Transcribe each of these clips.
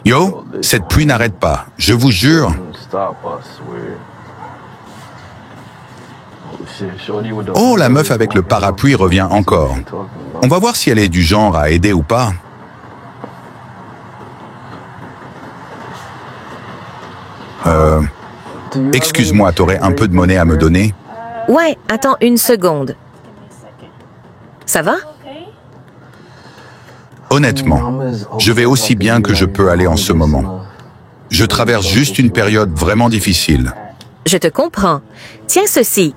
Yo, cette pluie n'arrête pas, je vous jure. Oh, la meuf avec le parapluie revient encore. On va voir si elle est du genre à aider ou pas. Excuse-moi, t'aurais un peu de monnaie à me donner? Ouais, attends une seconde. Ça va? Honnêtement, je vais aussi bien que je peux aller en ce moment. Je traverse juste une période vraiment difficile. Je te comprends. Tiens ceci.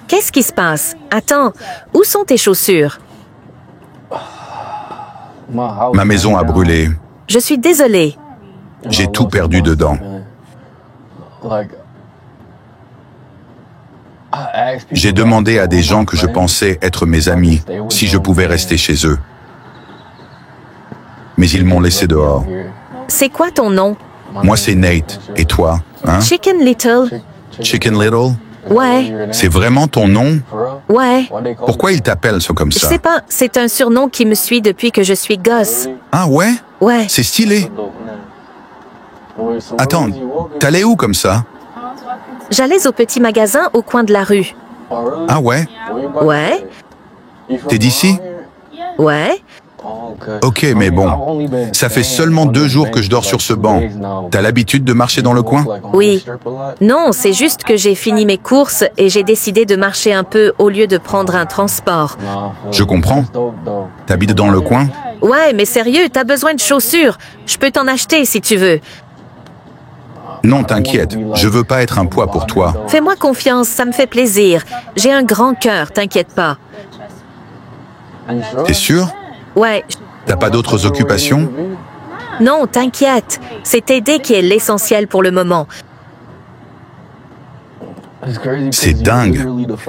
Qu'est-ce qui se passe? Attends, où sont tes chaussures? Ma maison a brûlé. Je suis désolée. J'ai tout perdu dedans. J'ai demandé à des gens que je pensais être mes amis si je pouvais rester chez eux. Mais ils m'ont laissé dehors. C'est quoi ton nom? Moi, c'est Nate. Et toi, hein? Chicken Little? Chicken Little? Ouais, C'est vraiment ton nom? ouais. Pourquoi ils t'appellent ça comme Je ça? sais pas, c'est un surnom qui me suit depuis que je suis gosse. Ah ouais? Ouais. C'est stylé. Attends, t'allais où comme ça? J'allais au petit magasin au coin de la rue. Ah ouais? Ouais, T'es d'ici? ouais. Ok, mais bon, ça fait seulement 2 jours que je dors sur ce banc. T'as l'habitude de marcher dans le coin? Oui. Non, c'est juste que j'ai fini mes courses et j'ai décidé de marcher un peu au lieu de prendre un transport. Je comprends. T'habites dans le coin? Ouais, mais sérieux, t'as besoin de chaussures. Je peux t'en acheter si tu veux. Non, t'inquiète, je veux pas être un poids pour toi. Fais-moi confiance, ça me fait plaisir. J'ai un grand cœur, t'inquiète pas. T'es sûr? Ouais. T'as pas d'autres occupations? Non, t'inquiète. C'est t'aider qui est l'essentiel pour le moment. C'est dingue.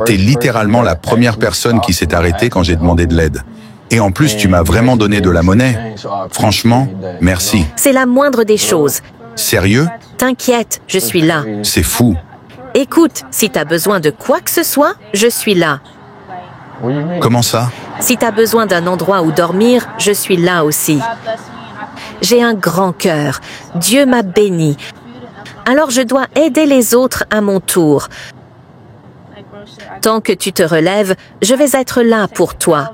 T'es littéralement la première personne qui s'est arrêtée quand j'ai demandé de l'aide. Et en plus, tu m'as vraiment donné de la monnaie. Franchement, merci. C'est la moindre des choses. Sérieux? T'inquiète, je suis là. C'est fou. Écoute, si t'as besoin de quoi que ce soit, je suis là. Comment ça? Si t'as besoin d'un endroit où dormir, je suis là aussi. J'ai un grand cœur. Dieu m'a béni. Alors je dois aider les autres à mon tour. Tant que tu te relèves, je vais être là pour toi.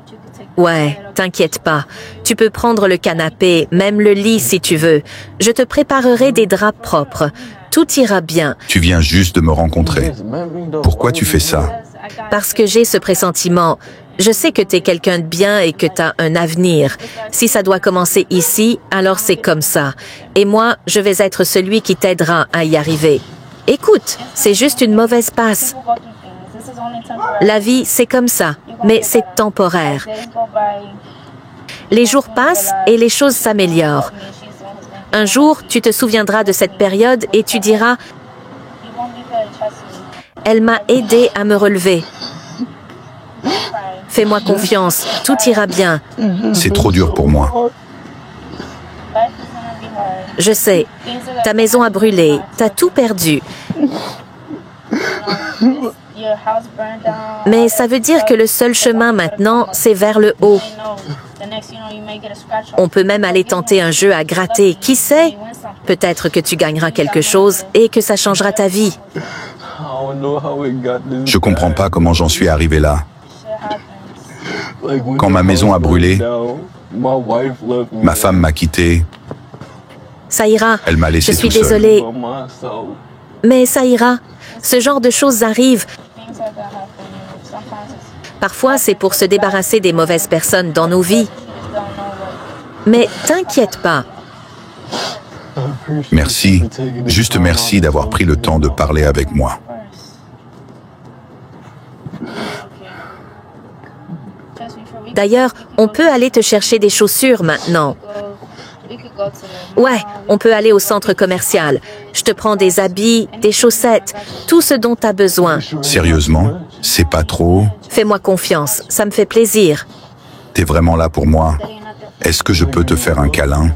Ouais, t'inquiète pas. Tu peux prendre le canapé, même le lit si tu veux. Je te préparerai des draps propres. Tout ira bien. Tu viens juste de me rencontrer. Pourquoi tu fais ça? Parce que j'ai ce pressentiment. Je sais que t'es quelqu'un de bien et que t'as un avenir. Si ça doit commencer ici, alors c'est comme ça. Et moi, je vais être celui qui t'aidera à y arriver. Écoute, c'est juste une mauvaise passe. La vie, c'est comme ça, mais c'est temporaire. Les jours passent et les choses s'améliorent. Un jour, tu te souviendras de cette période et tu diras « Elle m'a aidé à me relever. Fais-moi confiance, tout ira bien. » C'est trop dur pour moi. Je sais, ta maison a brûlé, t'as tout perdu. Mais ça veut dire que le seul chemin maintenant, c'est vers le haut. On peut même aller tenter un jeu à gratter. Qui sait? Peut-être que tu gagneras quelque chose et que ça changera ta vie. Je comprends pas comment j'en suis arrivé là. Quand ma maison a brûlé, ma femme m'a quitté. Ça ira. Elle m'a laissé Je suis tout seul. désolée. Mais ça ira. Ce genre de choses arrive. Parfois, c'est pour se débarrasser des mauvaises personnes dans nos vies. Mais t'inquiète pas. Merci. Juste merci d'avoir pris le temps de parler avec moi. D'ailleurs, on peut aller te chercher des chaussures maintenant. Ouais, on peut aller au centre commercial. Je te prends des habits, des chaussettes, tout ce dont tu as besoin. Sérieusement, c'est pas trop? Fais-moi confiance, ça me fait plaisir. T'es vraiment là pour moi? Est-ce que je peux te faire un câlin?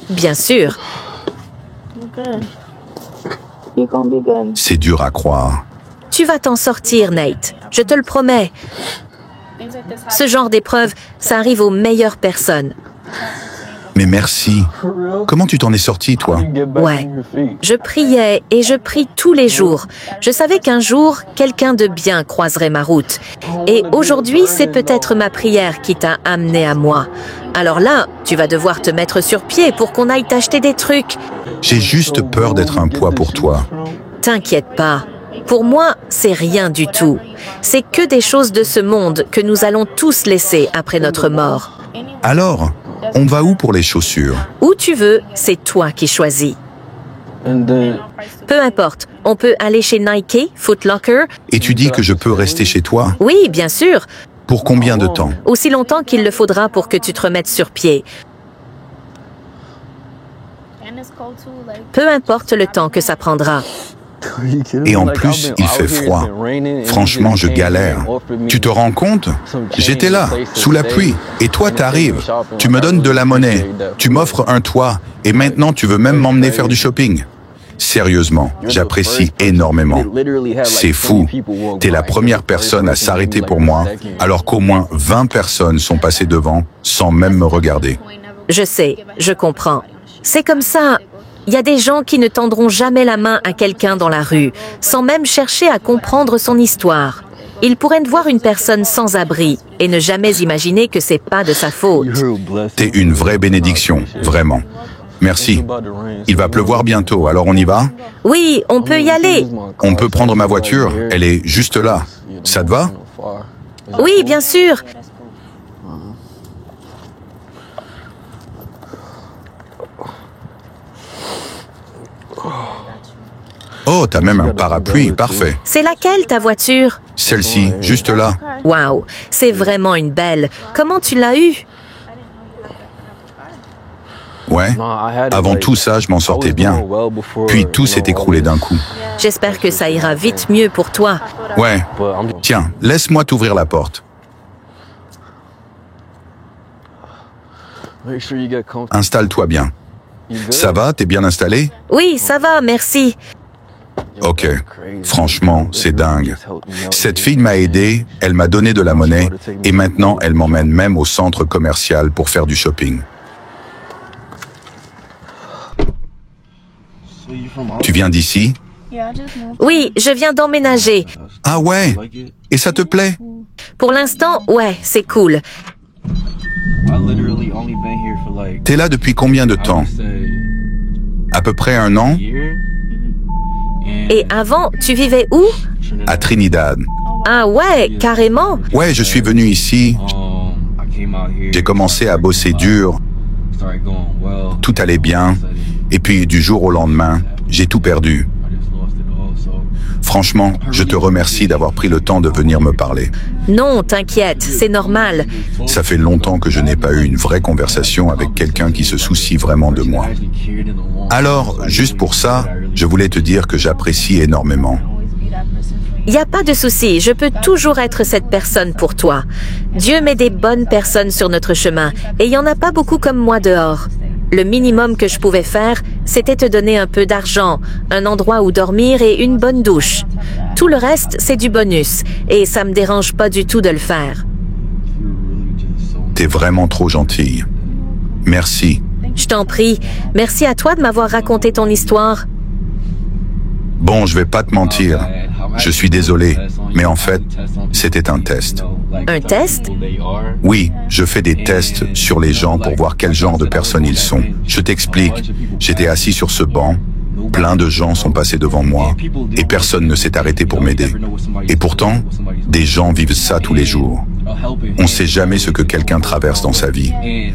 Bien sûr. C'est dur à croire. Tu vas t'en sortir, Nate. Je te le promets. Ce genre d'épreuve, ça arrive aux meilleures personnes. Mais merci. Comment tu t'en es sorti, toi? Ouais. Je priais et je prie tous les jours. Je savais qu'un jour, quelqu'un de bien croiserait ma route. Et aujourd'hui, c'est peut-être ma prière qui t'a amené à moi. Alors là, tu vas devoir te mettre sur pied pour qu'on aille t'acheter des trucs. J'ai juste peur d'être un poids pour toi. T'inquiète pas. Pour moi, c'est rien du tout. C'est que des choses de ce monde que nous allons tous laisser après notre mort. Alors, on va où pour les chaussures? Où tu veux, c'est toi qui choisis. Peu importe, on peut aller chez Nike, Foot Locker. Et tu dis que je peux rester chez toi? Oui, bien sûr. Pour combien de temps? Aussi longtemps qu'il le faudra pour que tu te remettes sur pied. Peu importe le temps que ça prendra. Et en plus, il fait froid. Franchement, je galère. Tu te rends compte? J'étais là, sous la pluie. Et toi, t'arrives. Tu me donnes de la monnaie. Tu m'offres un toit. Et maintenant, tu veux même m'emmener faire du shopping. Sérieusement, j'apprécie énormément. C'est fou. T'es la première personne à s'arrêter pour moi, alors qu'au moins 20 personnes sont passées devant sans même me regarder. Je sais, je comprends. C'est comme ça. Il y a des gens qui ne tendront jamais la main à quelqu'un dans la rue, sans même chercher à comprendre son histoire. Ils pourraient voir une personne sans abri et ne jamais imaginer que c'est pas de sa faute. T'es une vraie bénédiction, vraiment. Merci. Il va pleuvoir bientôt, alors on y va? Oui, on peut y aller. On peut prendre ma voiture, elle est juste là. Ça te va? Oui, bien sûr. Oh, t'as même un parapluie, parfait. C'est laquelle ta voiture? Celle-ci, juste là. Waouh, c'est vraiment une belle. Comment tu l'as eue? Ouais. Avant tout ça, je m'en sortais bien. Puis tout s'est écroulé d'un coup. J'espère que ça ira vite mieux pour toi. Ouais. Tiens, laisse-moi t'ouvrir la porte. Installe-toi bien. Ça va, t'es bien installé? Oui, ça va, merci. Ok. Franchement, c'est dingue. Cette fille m'a aidé, elle m'a donné de la monnaie, et maintenant elle m'emmène même au centre commercial pour faire du shopping. Tu viens d'ici? Oui, je viens d'emménager. Ah ouais? Et ça te plaît? Pour l'instant, ouais, c'est cool. T'es là depuis combien de temps? À peu près 1 an? Et avant, tu vivais où? À Trinidad. Ah ouais, carrément. Ouais, je suis venu ici. J'ai commencé à bosser dur. Tout allait bien. Et puis, du jour au lendemain, j'ai tout perdu. Franchement, je te remercie d'avoir pris le temps de venir me parler. Non, t'inquiète, c'est normal. Ça fait longtemps que je n'ai pas eu une vraie conversation avec quelqu'un qui se soucie vraiment de moi. Alors, juste pour ça, je voulais te dire que j'apprécie énormément. Il n'y a pas de souci, je peux toujours être cette personne pour toi. Dieu met des bonnes personnes sur notre chemin, et il n'y en a pas beaucoup comme moi dehors. Le minimum que je pouvais faire, c'était te donner un peu d'argent, un endroit où dormir et une bonne douche. Tout le reste, c'est du bonus, et ça me dérange pas du tout de le faire. T'es vraiment trop gentille. Merci. Je t'en prie. Merci à toi de m'avoir raconté ton histoire. Bon, je vais pas te mentir. Je suis désolé, mais en fait, c'était un test. Un test? Oui, je fais des tests sur les gens pour voir quel genre de personnes ils sont. Je t'explique. J'étais assis sur ce banc, plein de gens sont passés devant moi, et personne ne s'est arrêté pour m'aider. Et pourtant, des gens vivent ça tous les jours. On ne sait jamais ce que quelqu'un traverse dans sa vie.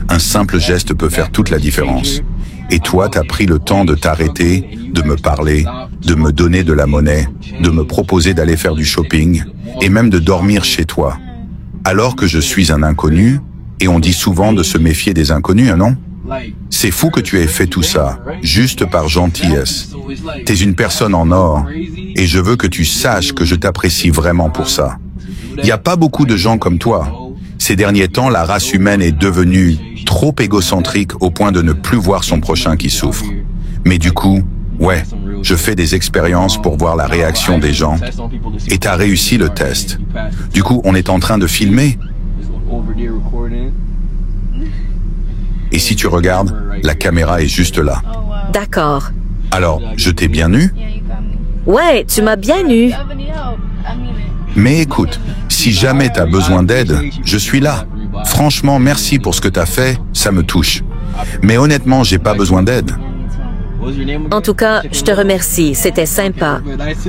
Un simple geste peut faire toute la différence. Et toi, t'as pris le temps de t'arrêter, de me parler, de me donner de la monnaie, de me proposer d'aller faire du shopping, et même de dormir chez toi. Alors que je suis un inconnu, et on dit souvent de se méfier des inconnus, non? C'est fou que tu aies fait tout ça, juste par gentillesse. T'es une personne en or, et je veux que tu saches que je t'apprécie vraiment pour ça. Il n'y a pas beaucoup de gens comme toi. Ces derniers temps, la race humaine est devenue trop égocentrique au point de ne plus voir son prochain qui souffre. Mais du coup, ouais, je fais des expériences pour voir la réaction des gens, et t'as réussi le test. Du coup, on est en train de filmer. Et si tu regardes, la caméra est juste là. D'accord. Alors, je t'ai bien eu? Ouais, tu m'as bien eu. Mais écoute, si jamais t'as besoin d'aide, je suis là. Franchement, merci pour ce que t'as fait, ça me touche. Mais honnêtement, j'ai pas besoin d'aide. En tout cas, je te remercie, c'était sympa.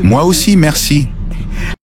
Moi aussi, merci.